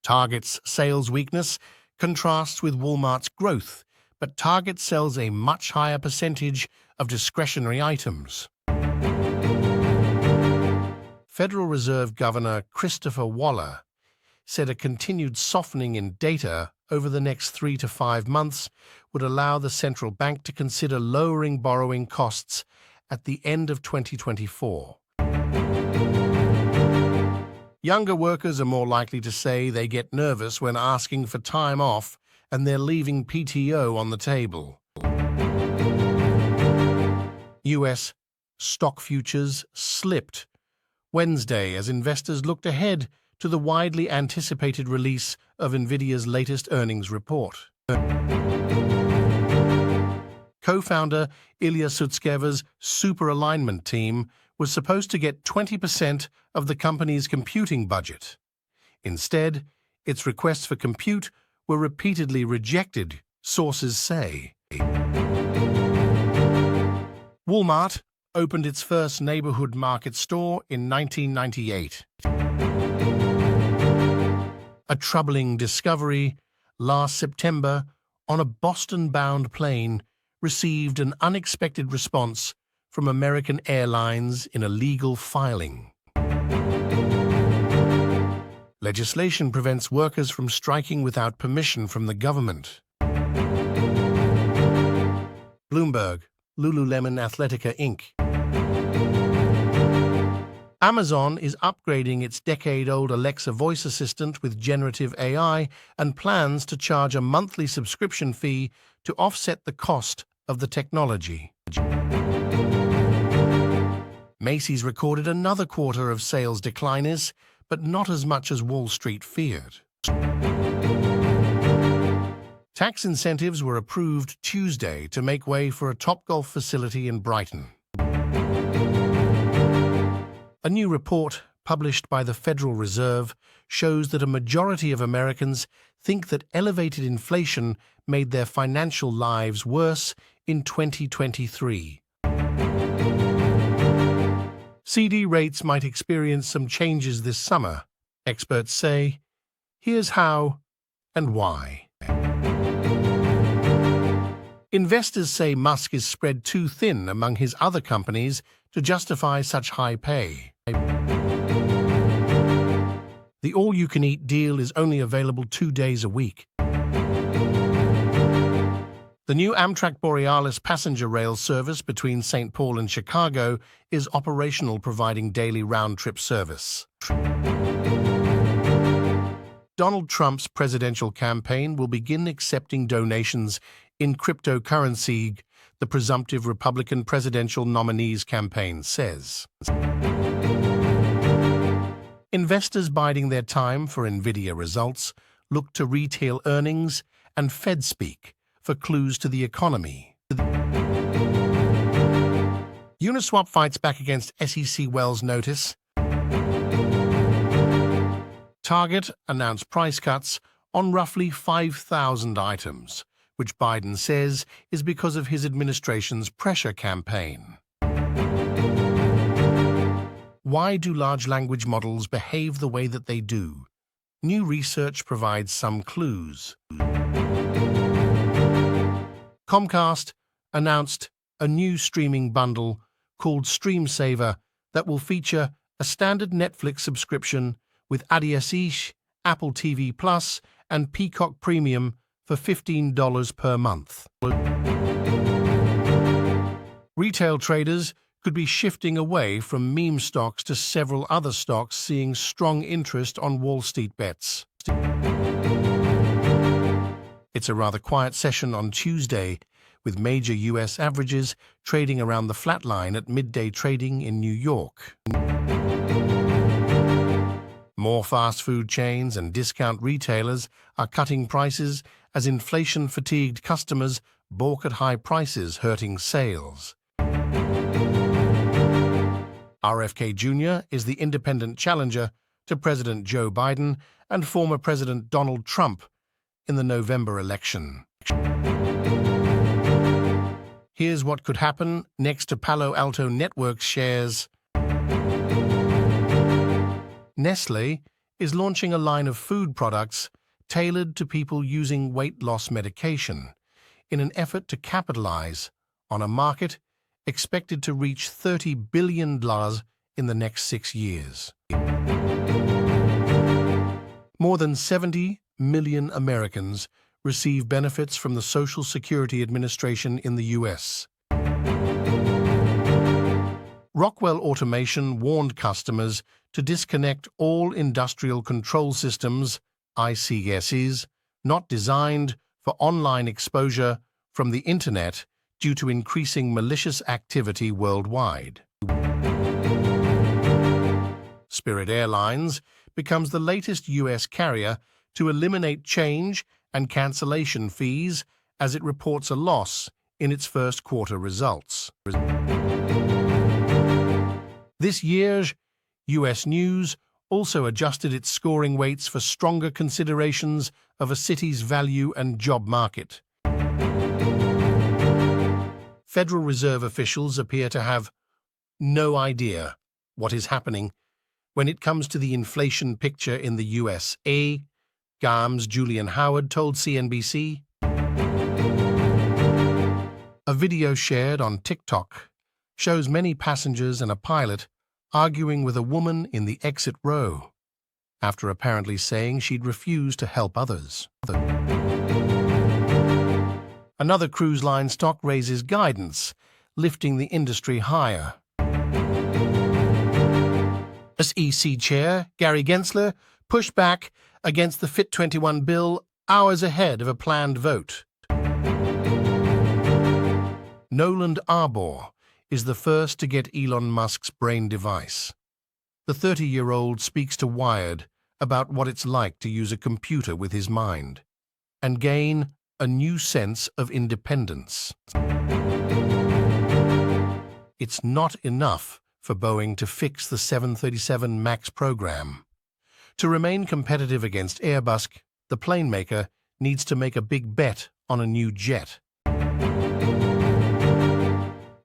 Target's sales weakness contrasts with Walmart's growth, but Target sells a much higher percentage of discretionary items. Federal Reserve Governor Christopher Waller said a continued softening in data over the next 3 to 5 months would allow the central bank to consider lowering borrowing costs at the end of 2024. Younger workers are more likely to say they get nervous when asking for time off and they're leaving PTO on the table. U.S. stock futures slipped Wednesday as investors looked ahead to the widely anticipated release of Nvidia's latest earnings report. Co-founder Ilya Sutskever's super alignment team was supposed to get 20% of the company's computing budget. Instead, its requests for compute were repeatedly rejected, sources say. Walmart opened its first neighborhood market store in 1998. A troubling discovery last September on a Boston-bound plane received an unexpected response from American Airlines in a legal filing. Legislation prevents workers from striking without permission from the government. Bloomberg, Lululemon Athletica Inc. Amazon is upgrading its decade-old Alexa voice assistant with generative AI and plans to charge a monthly subscription fee to offset the cost of the technology. Macy's recorded another quarter of sales declines, but not as much as Wall Street feared. Tax incentives were approved Tuesday to make way for a Topgolf facility in Brighton. A new report published by the Federal Reserve shows that a majority of Americans think that elevated inflation made their financial lives worse in 2023. CD rates might experience some changes this summer, experts say. Here's how and why. Investors say Musk is spread too thin among his other companies to justify such high pay. The all-you-can-eat deal is only available 2 days a week. The new Amtrak Borealis passenger rail service between St. Paul and Chicago is operational, providing daily round-trip service. Donald Trump's presidential campaign will begin accepting donations in cryptocurrency, the presumptive Republican presidential nominee's campaign says. Investors biding their time for Nvidia results look to retail earnings and Fed speak for clues to the economy. Uniswap fights back against SEC Wells notice. Target announced price cuts on roughly 5,000 items, which Biden says is because of his administration's pressure campaign. Why do large language models behave the way that they do? New research provides some clues. Comcast announced a new streaming bundle called StreamSaver that will feature a standard Netflix subscription with ADS-ish, Apple TV Plus, and Peacock Premium for $15 per month. Retail traders could be shifting away from meme stocks to several other stocks seeing strong interest on Wall Street bets. It's a rather quiet session on Tuesday, with major U.S. averages trading around the flat line at midday trading in New York. More fast food chains and discount retailers are cutting prices as inflation-fatigued customers balk at high prices, hurting sales. RFK Jr. is the independent challenger to President Joe Biden and former President Donald Trump in the November election. Here's what could happen next to Palo Alto Networks shares. Nestle is launching a line of food products tailored to people using weight loss medication in an effort to capitalize on a market expected to reach $30 billion in the next 6 years. More than 70 million Americans receive benefits from the Social Security Administration in the U.S. Rockwell Automation warned customers to disconnect all industrial control systems, ICSs, not designed for online exposure from the Internet due to increasing malicious activity worldwide. Spirit Airlines becomes the latest U.S. carrier to eliminate change and cancellation fees as it reports a loss in its first quarter results. This year's U.S. News also adjusted its scoring weights for stronger considerations of a city's value and job market. Federal Reserve officials appear to have no idea what is happening when it comes to the inflation picture in the USA, GAM's Julian Howard told CNBC. A video shared on TikTok shows many passengers and a pilot arguing with a woman in the exit row after apparently saying she'd refused to help others. Another cruise line stock raises guidance, lifting the industry higher. SEC Chair Gary Gensler pushed back against the Fit 21 bill hours ahead of a planned vote. Noland Arbor is the first to get Elon Musk's brain device. The 30-year-old speaks to Wired about what it's like to use a computer with his mind and gain a new sense of independence. It's not enough for Boeing to fix the 737 MAX program. To remain competitive against Airbus, the plane maker needs to make a big bet on a new jet.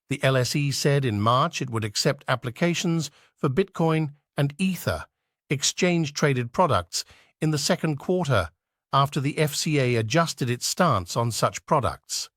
The LSE said in March it would accept applications for Bitcoin and Ether, exchange-traded products, in the second quarter after the FCA adjusted its stance on such products.